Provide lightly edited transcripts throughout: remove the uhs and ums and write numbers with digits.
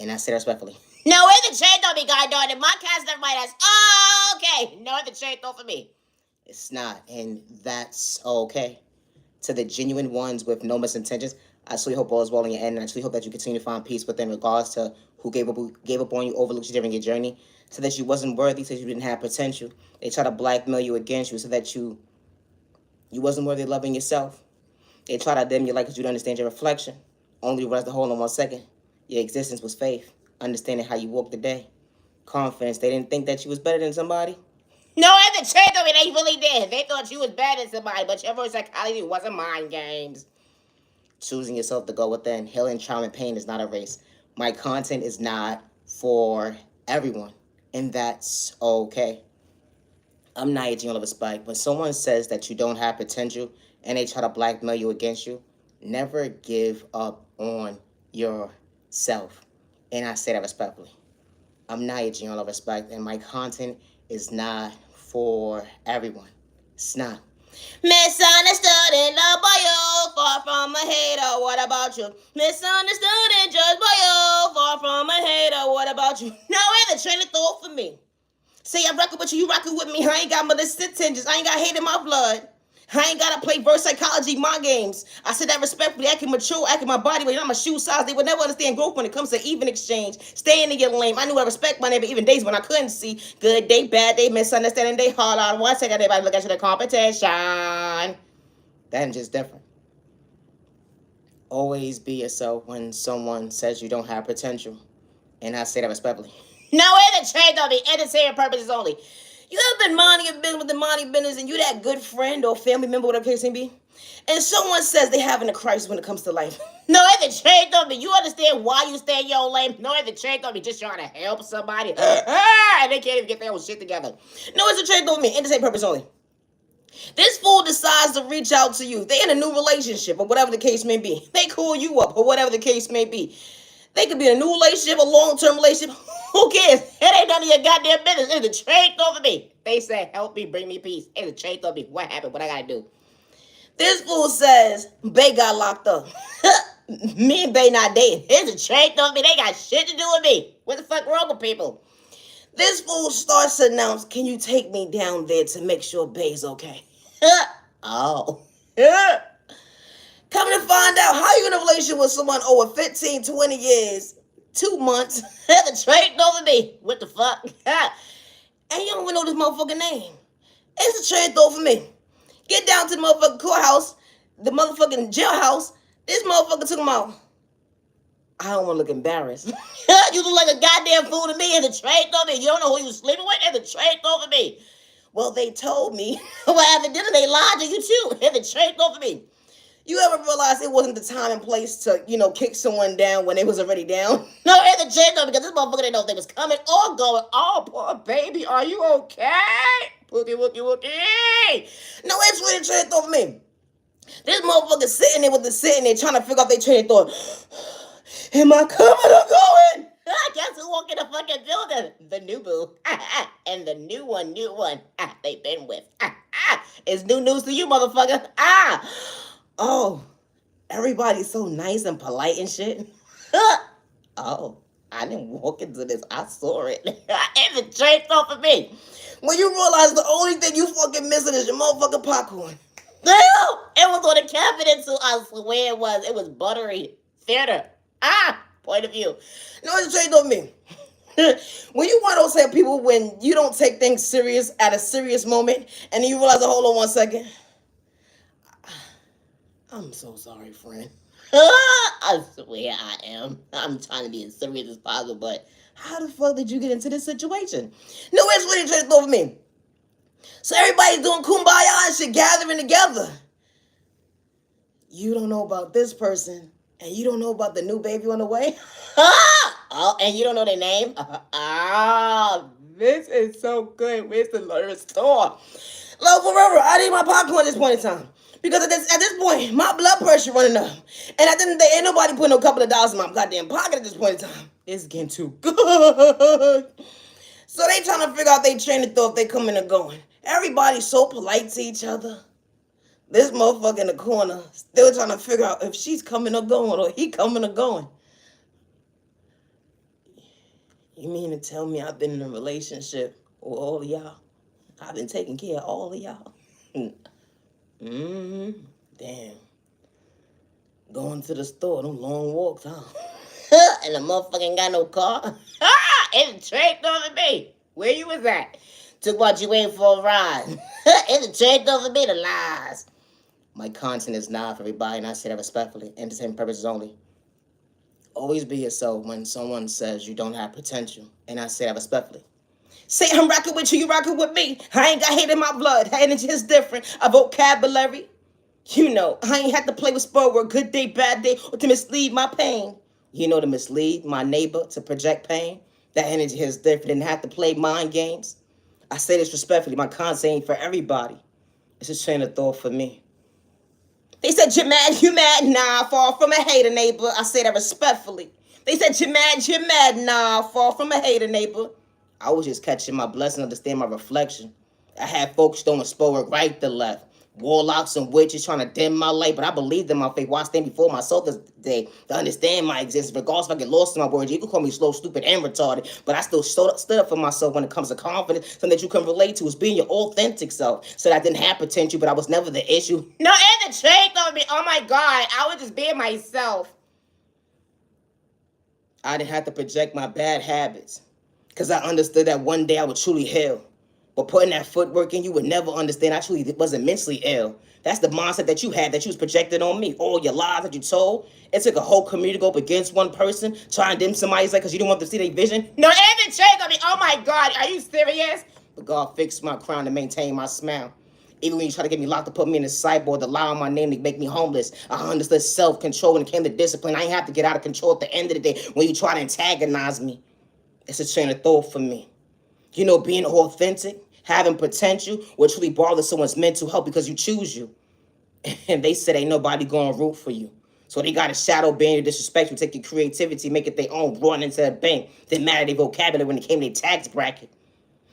And I say that respectfully. No, it's the chain on me, God darn it. My cat's never mind us. Oh, okay. No, it's the chain for me. It's not, and that's okay. To the genuine ones with no misintentions, I truly hope all is well in your end, and I truly hope that you continue to find peace within regards to who gave up on you, overlooked you during your journey, so that you wasn't worthy, so you didn't have potential. They try to blackmail you against you, so that you wasn't worthy of loving yourself. They try to dim your light because you don't understand your reflection. Only realize the whole in 1 second. Your existence was faith, understanding how you walked the day. Confidence. They didn't think that you was better than somebody. No, at the check of it, they really did. They thought you was better than somebody, but your first psychology wasn't mind games. Choosing yourself to go within. Healing, trauma, and pain is not a race. My content is not for everyone, and that's okay. I'm not aging all of respect. When someone says that you don't have potential and they try to blackmail you against you, never give up on yourself. And I say that respectfully. I'm not aging all of respect, and my content is not for everyone. It's not. Misunderstood and loved by you, far from a hater. What about you? Misunderstood and judged by you, far from a hater. What about you? No, ain't the train of thought for me. Say I'm rocking with you, you rocking with me. I ain't got malicious intentions. I ain't got hate in my blood. I ain't gotta play verse psychology, my games. I said that respectfully. I can mature, I can my body weight. I'm a shoe size. They would never understand growth when it comes to even exchange. Staying in your lane. I knew I respect my neighbor even days when I couldn't see. Good day, bad day, misunderstanding day, hard on. 1 second, everybody look at you the competition. That's just different. Always be yourself when someone says you don't have potential. And I say that respectfully. No, it's a trade on the entertainment purposes only. You ever been minding your business with the minding business and you that good friend or family member, whatever the case may be, and someone says they having a crisis when it comes to life? No, it's a trade on me. You understand why you stay in your own lane? No, it's a trade on me. Just trying to help somebody. And they can't even get their own shit together. No, it's a trade on me. Entertainment purpose only. This fool decides to reach out to you. They in a new relationship or whatever the case may be. They call you up or whatever the case may be. They could be in a new relationship, a long-term relationship. Who cares? It ain't none of your goddamn business. It's a trade over me. They say, help me, bring me peace. It's a trade over me. What happened? What I gotta do? This fool says, Bay got locked up. Me and Bay not dating. It's a trade over me. They got shit to do with me. What the fuck wrong with people? This fool starts to announce, can you take me down there to make sure Bay's okay? Oh. Coming to find out how you in a relationship with someone over 15, 20 years, 2 months, have a trade over me. What the fuck? And you don't even know this motherfucking name. It's a trade over me. Get down to the motherfucking courthouse, the motherfucking jailhouse. This motherfucker took him out. I don't want to look embarrassed. You look like a goddamn fool to me. It's a trade over me. You don't know who you sleeping with? It's a trade over me. Well, they told me what happened dinner. They lied to you too. It's a trade over me. You ever realize it wasn't the time and place to, kick someone down when they was already down? No, it's a trade over because this motherfucker didn't know if they was coming or going. Oh, poor baby, are you okay? Wookie, wookie, wookie. No, it's really a trade over me. This motherfucker sitting there trying to figure out their train of thought. Am I coming or going? Guess who walked in the fucking building? The new boo. And the new one. They've been with. It's new news to you, motherfucker. Oh, everybody's so nice and polite and shit. Oh, I didn't walk into this. I saw it. It's a draped off of me. When you realize the only thing you fucking missing is your motherfucking popcorn. It was on the cabinet too. I swear it was. It was buttery theater. Point of view. No, it's straight on me. When you want to say people when you don't take things serious at a serious moment and then you realize, hold on 1 second. I'm so sorry, friend. I swear I am. I'm trying to be as serious as possible, but how the fuck did you get into this situation? No, it's really straight over me. So everybody's doing kumbaya and shit, gathering together. You don't know about this person, and you don't know about the new baby on the way? Oh, and you don't know their name? This is so good. Where's the store? Love forever. I need my popcorn at this point in time. Because at this point, my blood pressure running up. And at the end of the day, ain't nobody putting a couple of dollars in my goddamn pocket at this point in time. It's getting too good. So they trying to figure out they train of thought if they coming or going. Everybody's so polite to each other. This motherfucker in the corner still trying to figure out if she's coming or going or he coming or going. You mean to tell me I've been in a relationship with all of y'all? I've been taking care of all of y'all? Mm-hmm. Damn. Going to the store, them long walks, huh? And the motherfucker ain't got no car. It's tricked over me. Where you was at? Took what you ain't for a ride. It's tricked over me, the lies. My content is not for everybody, and I say that respectfully. Entertainment purposes only. Always be yourself when someone says you don't have potential, and I say that respectfully. Say I'm rocking with you rocking with me. I ain't got hate in my blood. Energy is different. A vocabulary. You know, I ain't had to play with spur word, good day, bad day, or to mislead my pain. You know, to mislead my neighbor, to project pain. That energy is different and have to play mind games. I say this respectfully, my content ain't for everybody. It's a train of thought for me. They said, you mad, nah, far from a hater neighbor. I say that respectfully. They said, you mad, nah, far from a hater neighbor. I was just catching my blessing, understand my reflection. I had folks throwing spell work right to left. Warlocks and witches trying to dim my light, but I believed in my faith. Why stand before myself this day to understand my existence? Regardless if I get lost in my words, you can call me slow, stupid, and retarded, but I still stood up for myself when it comes to confidence. Something that you can relate to is being your authentic self. So that I didn't have potential, but I was never the issue. No, and the trait on me. Oh my God, I was just being myself. I didn't have to project my bad habits because I understood that one day I would truly heal. But putting that footwork in, you would never understand I truly wasn't mentally ill. That's the mindset that you had that you was projected on me. All your lies that you told. It took a whole community to go up against one person, trying to dim somebody's light because you didn't want them to see their vision. No, Evan Chase on me. Oh my God, are you serious? But God fixed my crown to maintain my smile. Even when you try to get me locked to put me in a cyborg, to lie on my name to make me homeless, I understood self-control when it came to discipline. I ain't have to get out of control at the end of the day when you try to antagonize me. It's a train of thought for me. You know, being authentic, having potential, will truly bother someone's mental health because you choose you. And they said ain't nobody going to root for you. So they got a shadow ban your disrespect, you take your creativity, make it their own, run into the bank. Didn't matter their vocabulary when it came to their tax bracket.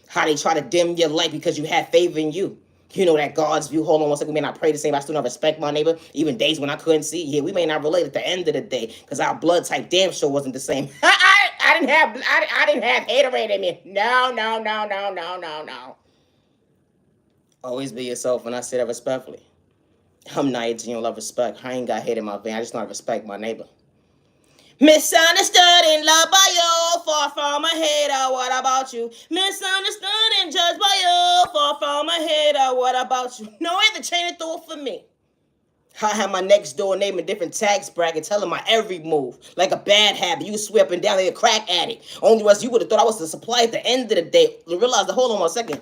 How they try to dim your light because you have favor in you. You know that God's view. Hold on one second. We may not pray the same, but I still not respect my neighbor. Even days when I couldn't see. Yeah, we may not relate at the end of the day because our blood type damn sure wasn't the same. I didn't have haterade in me. No. Always be yourself, and I say that respectfully. I'm not you don't love respect. I ain't got hate in my vein. I just not respect my neighbor. Misunderstood and loved by you, far from a hater, what about you? Misunderstood and judged by you, far from a hater, what about you? No, ain't the chain of thought for me. I have my next door neighbor in different tax bracket telling my every move. Like a bad habit. You swear up and down they a crack addict. Only was you would have thought I was the supply at the end of the day. You realize hold on one second.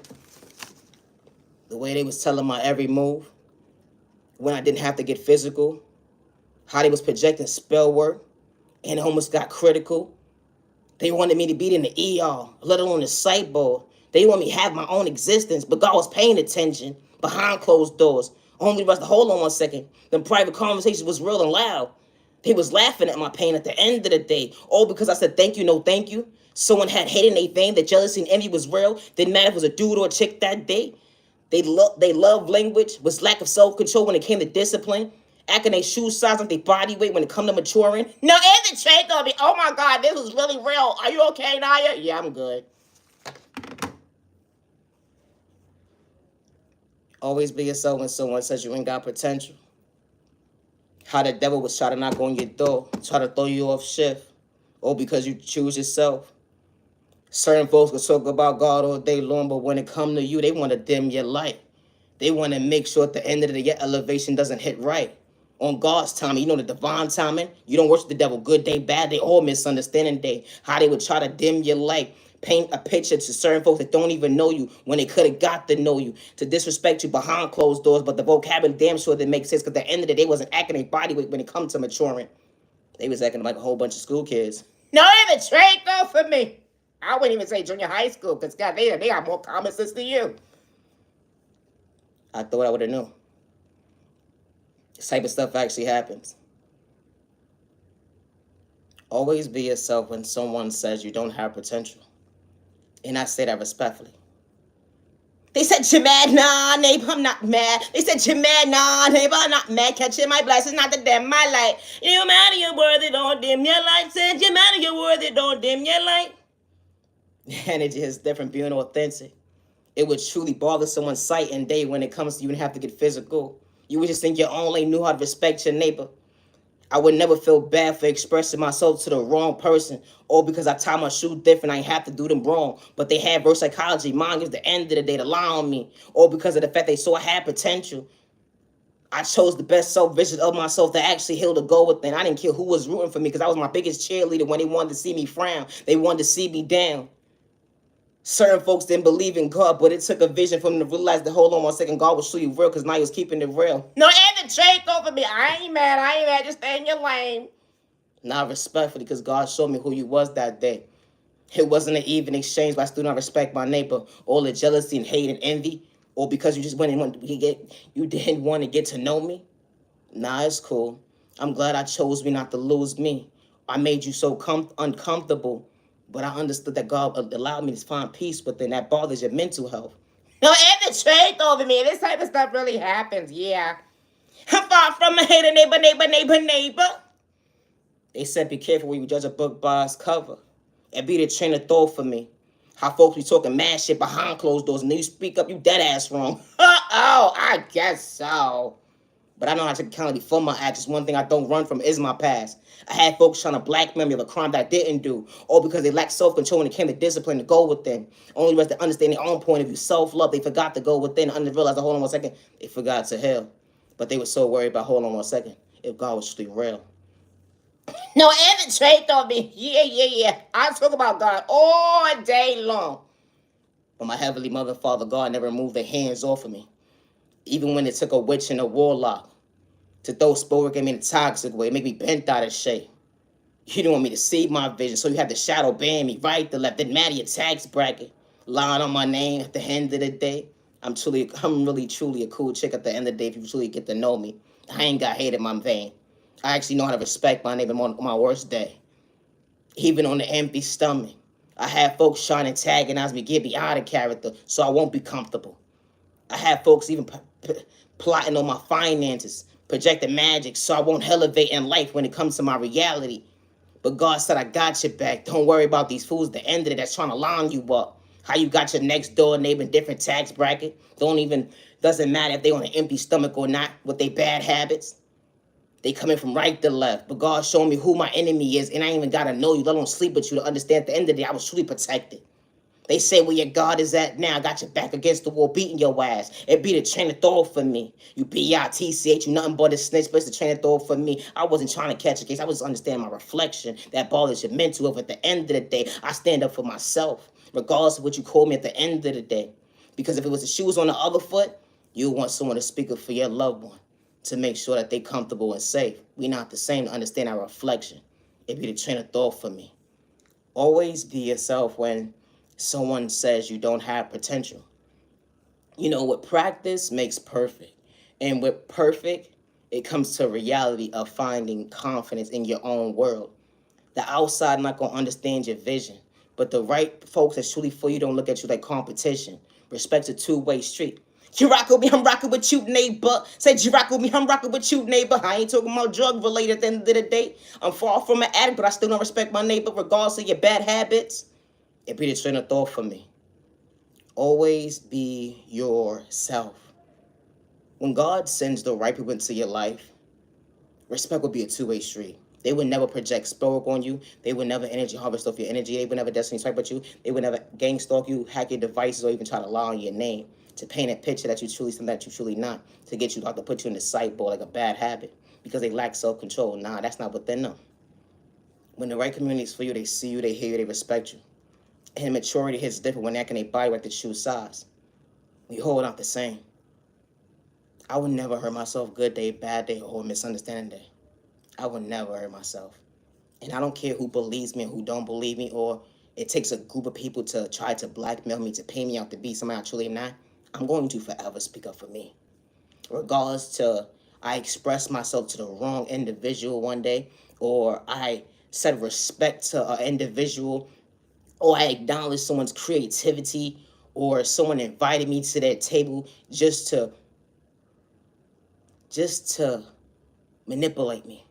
The way they was telling my every move, when I didn't have to get physical, how they was projecting spell work, and it almost got critical. They wanted me to be in the ER, let alone the sideboard. They want me to have my own existence, but God was paying attention behind closed doors. Only was to hold on one second. Them private conversations was real and loud. They was laughing at my pain at the end of the day. All because I said thank you, no thank you. Someone had hate in their vein, that jealousy and envy was real. Didn't matter if it was a dude or a chick that day. They love language, was lack of self-control when it came to discipline. Acting their shoe size like their body weight when it come to maturing. No, and the trait gonna be, oh my God, this was really real. Are you okay, Naya? Yeah, I'm good. Always be yourself when someone says you ain't got potential. How the devil was trying to knock on your door, try to throw you off shift. Or because you choose yourself. Certain folks can talk about God all day long, but when it come to you, they want to dim your light. They want to make sure at the end of the day, your elevation doesn't hit right. On God's timing, you know the divine timing. You don't worship the devil good day, bad day, or misunderstanding day. How they would try to dim your light, paint a picture to certain folks that don't even know you when they could have got to know you, to disrespect you behind closed doors, but the vocabulary damn sure that makes sense because at the end of the day, they wasn't acting their body weight when it comes to maturing. They was acting like a whole bunch of school kids. No, even trade though for me. I wouldn't even say junior high school because God, they got more common sense than you. I thought I would have known. This type of stuff actually happens. Always be yourself when someone says you don't have potential. And I say that respectfully. They said you're mad, nah, neighbor, I'm not mad. They said you're mad, nah, neighbor, I'm not mad. Catching my blessings, not to dim my light. You matter, you're worthy, don't dim your light. Said you're mad, you're worthy, don't dim your light. Energy is different, being authentic. It would truly bother someone's sight and day when it comes to you and have to get physical. You would just think your own lane knew how to respect your neighbor. I would never feel bad for expressing myself to the wrong person, or because I tie my shoe different, I have to do them wrong. But they had reverse psychology. Mine is the end of the day to lie on me, or because of the fact they saw I had potential. I chose the best self vision of myself to actually heal the go within. I didn't care who was rooting for me because I was my biggest cheerleader when they wanted to see me frown. They wanted to see me down. Certain folks didn't believe in God, but it took a vision for them to realize that, hold on 1 second, God was truly real because now he was keeping it real. No, and the trade over me. I ain't mad. I ain't mad. Just stay in your lane. Now, respectfully, because God showed me who you was that day. It wasn't an even exchange, but I still not respect my neighbor. All the jealousy and hate and envy, or because you just you didn't want to get to know me. Nah, it's cool. I'm glad I chose me not to lose me. I made you so uncomfortable, but I understood that God allowed me to find peace within that bothers your mental health. No, and the trade over me. This type of stuff really happens, yeah. I'm far from a hater, neighbor. They said be careful when you judge a book by its cover. It be the train of thought for me. How folks be talking mad shit behind closed doors and then you speak up, you dead ass wrong. Oh, I guess so. But I know how to take accountability for my actions. One thing I don't run from is my past. I had folks trying to blackmail me of a crime that I didn't do, all because they lacked self-control when it came to discipline to go within. Only rest to understand their own point of view, self-love. They forgot to go within and realized, hold on 1 second, they forgot to hell. But they were so worried about, hold on 1 second, if God was truly real. No, Evan trait on me. Yeah. I talk about God all day long. But my heavenly mother, Father God, never removed their hands off of me. Even when it took a witch and a warlock to throw spork at me in a toxic way, make me bent out of shape. You didn't want me to see my vision, so you had to shadow ban me right to left. Didn't matter your tax bracket, lying on my name at the end of the day. I'm really truly a cool chick at the end of the day if you truly get to know me. I ain't got hate in my vein. I actually know how to respect my neighbor on my worst day. Even on the empty stomach. I have folks trying to antagonize me, get me out of character, so I won't be comfortable. I have folks even plotting on my finances, projecting magic, so I won't elevate in life when it comes to my reality. But God said, I got your back. Don't worry about these fools at the end of it that's trying to line you up. How you got your next door neighbor in different tax bracket. Doesn't matter if they on an empty stomach or not with their bad habits. They coming from right to left. But God showed me who my enemy is, and I ain't even got to know you, let alone sleep with you to understand at the end of the day, I was truly protected. They say where your God is at now. I got your back against the wall, beating your ass. It be the train of thought for me. You bitch, you nothing but a snitch, but it's the train of thought for me. I wasn't trying to catch a case. I was understanding my reflection. That bothers your mental of at the end of the day. I stand up for myself, regardless of what you call me at the end of the day. Because if it was the shoes on the other foot, you want someone to speak up for your loved one to make sure that they comfortable and safe. We not the same to understand our reflection. It be the train of thought for me. Always be yourself when someone says you don't have potential. You know, with practice makes perfect. And with perfect, it comes to a reality of finding confidence in your own world. The outside not going to understand your vision. But the right folks that's truly for you don't look at you like competition. Respect's a two-way street. You rock with me, I'm rocking with you, neighbor. Say you rock with me, I'm rocking with you, neighbor. I ain't talking about drug related at the end of the day. I'm far from an addict, but I still don't respect my neighbor regardless of your bad habits. It be the train of thought for me. Always be yourself. When God sends the right people into your life, respect will be a two-way street. They would never project spell on you. They would never energy harvest off your energy. They would never destiny swipe at you. They would never gang stalk you, hack your devices, or even try to lie on your name to paint a picture that you truly something that you truly not, to get you out to put you in the sideboard like a bad habit because they lack self-control. Nah, that's not within them. When the right community is for you, they see you, they hear you, they respect you. And maturity hits different when acting a body like the shoe size. We hold out the same. I would never hurt myself good day, bad day, or misunderstanding day. I would never hurt myself. And I don't care who believes me and who don't believe me, or it takes a group of people to try to blackmail me, to pay me out to be somebody I truly am not. I'm going to forever speak up for me. Regardless to I express myself to the wrong individual one day, or I said respect to an individual, or I acknowledge someone's creativity, or someone invited me to their table just to manipulate me,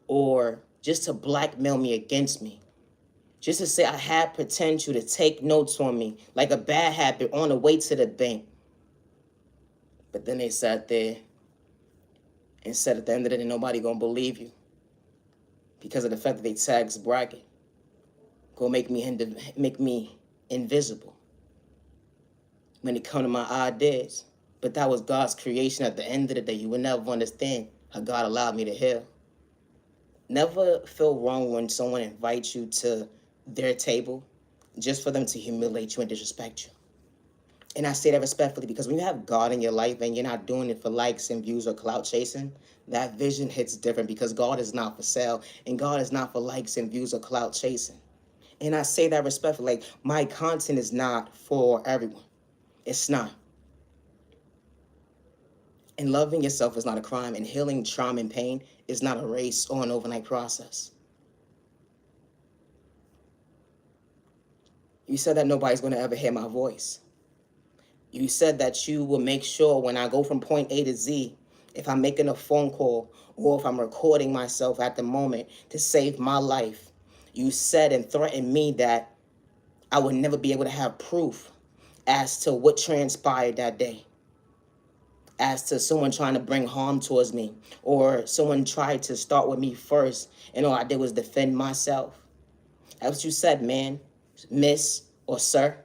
or just to blackmail me against me. Just to say I had potential to take notes on me, like a bad habit on the way to the bank. But then they sat there and said at the end of the day, nobody gonna believe you because of the fact that they tax bracket. Gonna make me invisible when it come to my ideas. But that was God's creation. At the end of the day, you will never understand how God allowed me to heal. Never feel wrong when someone invites you to their table just for them to humiliate you and disrespect you. And I say that respectfully because when you have God in your life and you're not doing it for likes and views or clout chasing, that vision hits different because God is not for sale and God is not for likes and views or clout chasing. And I say that respectfully, like my content is not for everyone. It's not. And loving yourself is not a crime, and healing trauma and pain is not a race or an overnight process. You said that nobody's going to ever hear my voice. You said that you will make sure when I go from point A to Z, if I'm making a phone call or if I'm recording myself at the moment to save my life, you said and threatened me that I would never be able to have proof as to what transpired that day, as to someone trying to bring harm towards me, or someone tried to start with me first, and all I did was defend myself. That's what you said, man, miss, or sir.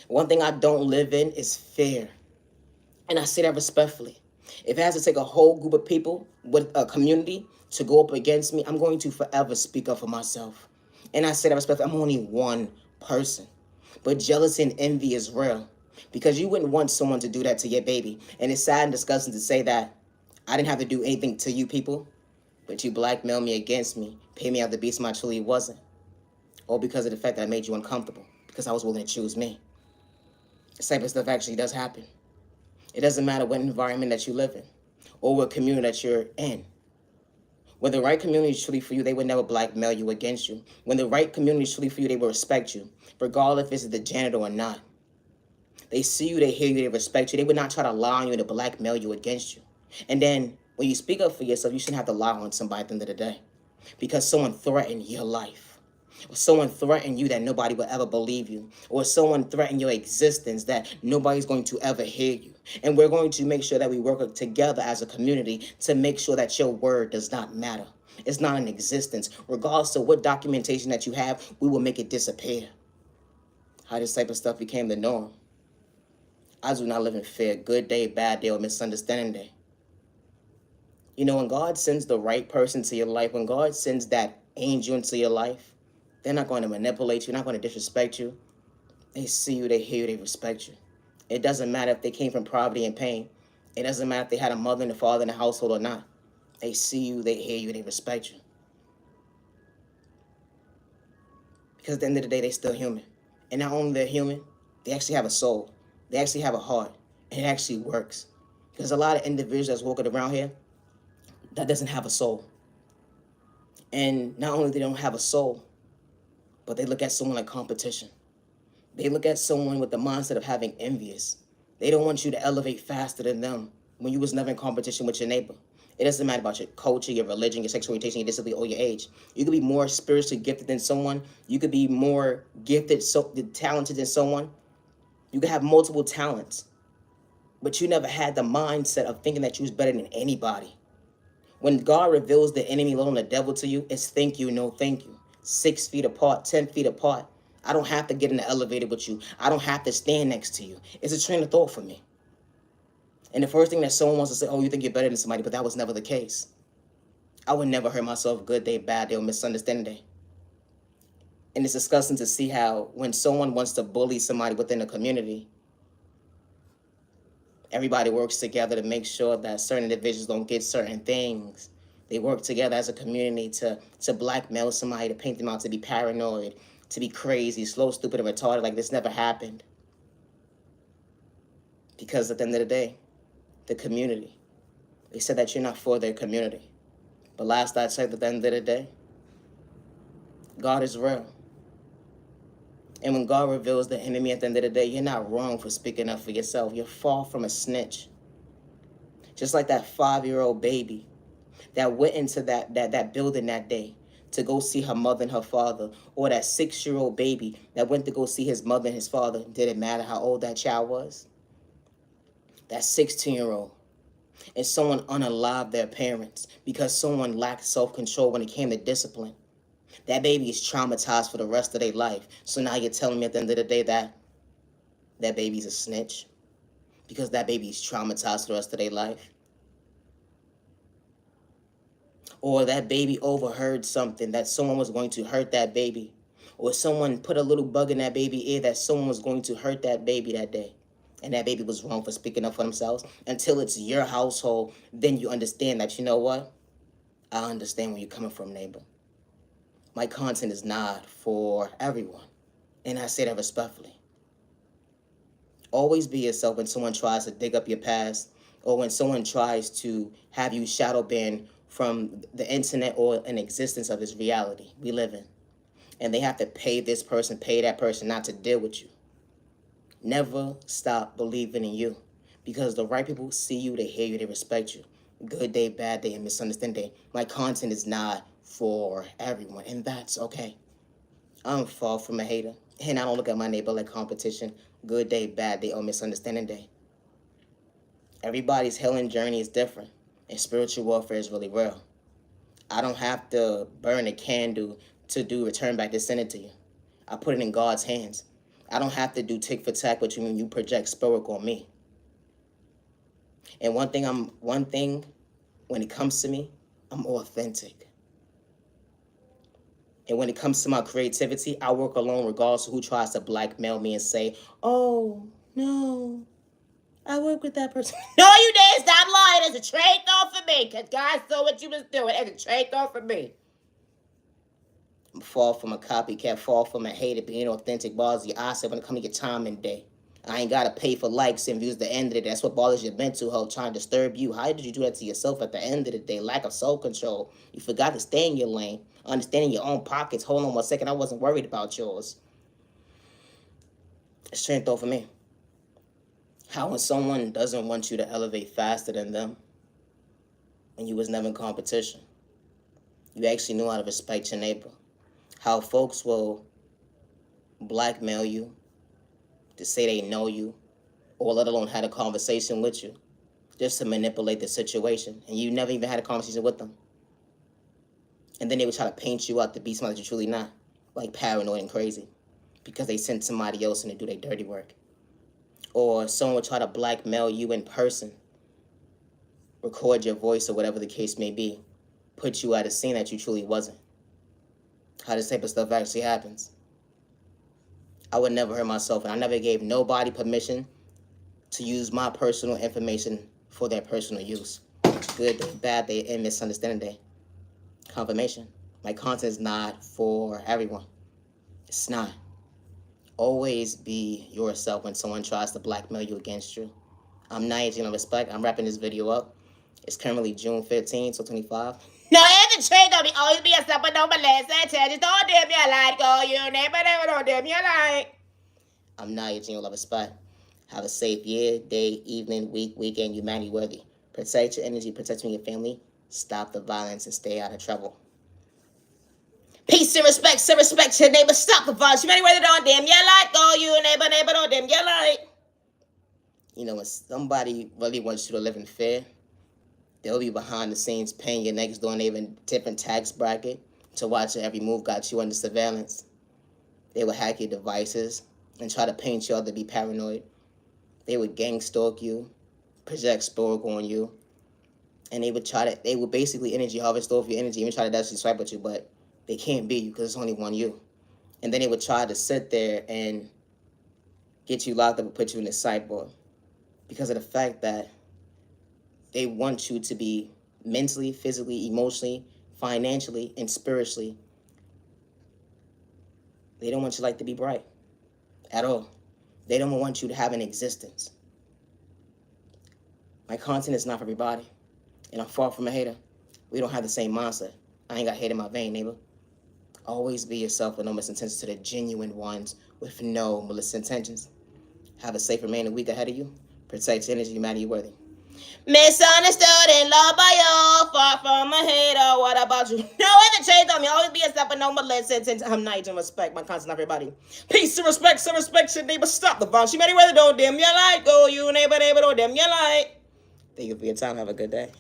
One thing I don't live in is fear. And I say that respectfully. If it has to take a whole group of people with a community to go up against me, I'm going to forever speak up for myself. And I say that respectfully. I'm only one person. But jealousy and envy is real. Because you wouldn't want someone to do that to your baby. And it's sad and disgusting to say that I didn't have to do anything to you people, but you blackmailed me against me, paid me out the beast I truly wasn't. All because of the fact that I made you uncomfortable. Because I was willing to choose me. This type of stuff actually does happen. It doesn't matter what environment that you live in or what community that you're in. When the right community is truly for you, they would never blackmail you against you. When the right community is truly for you, they will respect you, regardless if it's the janitor or not. They see you, they hear you, they respect you. They would not try to lie on you to blackmail you against you. And then when you speak up for yourself, you shouldn't have to lie on somebody at the end of the day because someone threatened your life. Or someone threatened you that nobody will ever believe you. Or someone threatened your existence that nobody's going to ever hear you. And we're going to make sure that we work together as a community to make sure that your word does not matter. It's not in existence. Regardless of what documentation that you have, we will make it disappear. How this type of stuff became the norm. I do not live in fear. Good day, bad day, or misunderstanding day. You know, when God sends the right person to your life, when God sends that angel into your life, they're not going to manipulate you, not going to disrespect you. They see you, they hear you, they respect you. It doesn't matter if they came from poverty and pain. It doesn't matter if they had a mother and a father in the household or not. They see you, they hear you, they respect you. Because at the end of the day, they're still human. And not only they're human, they actually have a soul. They actually have a heart. And it actually works. Because a lot of individuals that's walking around here that doesn't have a soul. And not only they don't have a soul, but they look at someone like competition. They look at someone with the mindset of having envious. They don't want you to elevate faster than them when you was never in competition with your neighbor. It doesn't matter about your culture, your religion, your sexual orientation, your disability, or your age. You could be more spiritually gifted than someone. You could be more gifted, talented than someone. You could have multiple talents. But you never had the mindset of thinking that you was better than anybody. When God reveals the enemy, alone the devil to you, it's thank you, no thank you. 6 feet apart, 10 feet apart. I don't have to get in the elevator with you. I don't have to stand next to you. It's a train of thought for me. And the first thing that someone wants to say, oh, you think you're better than somebody, but that was never the case. I would never hurt myself good day, bad day, or misunderstanding day. And it's disgusting to see how when someone wants to bully somebody within a community, everybody works together to make sure that certain individuals don't get certain things. They work together as a community to blackmail somebody, to paint them out to be paranoid, to be crazy, slow, stupid, and retarded, like this never happened. Because at the end of the day, the community, they said that you're not for their community. But last I checked, at the end of the day, God is real. And when God reveals the enemy at the end of the day, you're not wrong for speaking up for yourself. You're far from a snitch. Just like that 5-year-old baby that went into that building that day to go see her mother and her father, or that 6-year-old baby that went to go see his mother and his father. Didn't matter how old that child was. That 16-year-old. And someone unalived their parents because someone lacked self-control when it came to discipline. That baby is traumatized for the rest of their life. So now you're telling me at the end of the day that baby's a snitch because that baby is traumatized for the rest of their life? Or that baby overheard something that someone was going to hurt that baby, or someone put a little bug in that baby ear that someone was going to hurt that baby that day, and that baby was wrong for speaking up for themselves. Until it's your household, then you understand that, you know what? I understand where you're coming from, neighbor. My content is not for everyone, and I say that respectfully. Always be yourself when someone tries to dig up your past, or when someone tries to have you shadow ban from the internet or an existence of this reality we live in. And they have to pay this person, pay that person not to deal with you. Never stop believing in you, because the right people see you, they hear you, they respect you. Good day, bad day, and misunderstanding day. My content is not for everyone, and that's okay. I'm far from a hater, and I don't look at my neighbor like competition. Good day, bad day, or misunderstanding day. Everybody's healing journey is different, and spiritual warfare is really real. I don't have to burn a candle to do return back to send it to you. I put it in God's hands. I don't have to do tick for tack with you when you project spirit on me. And one thing when it comes to me, I'm authentic. And when it comes to my creativity, I work alone regardless of who tries to blackmail me and say, oh, no, I work with that person. No, you didn't. Stop lying. It's a trade off for me, because God saw what you was doing. It's a trade off for me. Fall from a copycat, fall from a hater, being authentic bothers your eyes when it comes to your time and day. I ain't gotta pay for likes and views at the end of the day. That's what bothers your mental health, trying to disturb you. How did you do that to yourself at the end of the day? Lack of self-control. You forgot to stay in your lane, understanding your own pockets. Hold on 1 second, I wasn't worried about yours. Strength over me. How when someone doesn't want you to elevate faster than them, when you was never in competition, you actually knew how to respect your neighbor. How folks will blackmail you to say they know you, or let alone had a conversation with you, just to manipulate the situation, and you never even had a conversation with them. And then they would try to paint you out to be something that you're truly not, like paranoid and crazy, because they sent somebody else in to do their dirty work. Or someone would try to blackmail you in person, record your voice or whatever the case may be, put you at a scene that you truly wasn't. How this type of stuff actually happens. I would never hurt myself, and I never gave nobody permission to use my personal information for their personal use. Good day, bad day, and misunderstanding day. Confirmation. My content is not for everyone. It's not. Always be yourself when someone tries to blackmail you against you. I'm Nigel Respect. I'm wrapping this video up. It's currently June 15, 2025. No, every trade don't be always be yourself, but don't molest that tell. Just don't dim your light, go you never don't dim your light. I'm Nigel Respect. Have a safe year, day, evening, week, weekend, humanity worthy. Protect your energy, protect your family, stop the violence, and stay out of trouble. Peace and respect your neighbor, stop the violence. Humanity worthy, don't dim your light, go you neighbor, don't dim your light. You know, when somebody really wants you to live in fear, they'll be behind the scenes paying your next door neighbor in different tax bracket to watch your every move, got you under surveillance. They will hack your devices and try to paint you out to be paranoid. They would gang stalk you, project spore on you, and they would basically energy harvest off your energy, even try to desperately swipe at you, but they can't be you because it's only one you. And then they would try to sit there and get you locked up and put you in the sideboard because of the fact that they want you to be mentally, physically, emotionally, financially, and spiritually. They don't want your light to be bright at all. They don't want you to have an existence. My content is not for everybody, and I'm far from a hater. We don't have the same mindset. I ain't got hate in my vein, neighbor. Always be yourself with no misintentions to the genuine ones with no malicious intentions. Have a safe remaining week ahead of you. Protect your energy, humanity worthy. Misunderstood and loved by all, far from a hater. What about you? No other change on me. Always be a step and no more listen. I'm nice and respect my constant everybody. Peace and respect, some respect, should neighbor stop the violence. You many rather don't dim your light. Go, you neighbor, don't dim your light. Thank you for your time. Have a good day.